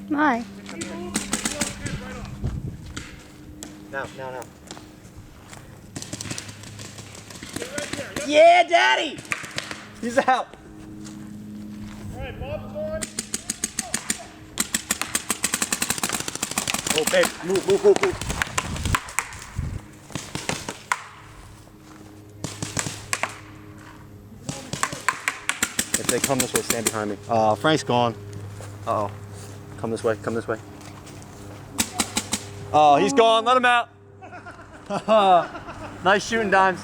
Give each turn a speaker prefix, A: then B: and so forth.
A: My.
B: Now. Yeah, Daddy! He's out.
C: All right, Bob's going.
B: Oh, babe, move. If they come this way, stand behind me. Frank's gone. Uh-oh. Come this way. Oh, he's gone. Let him out. Nice shooting, Dimes.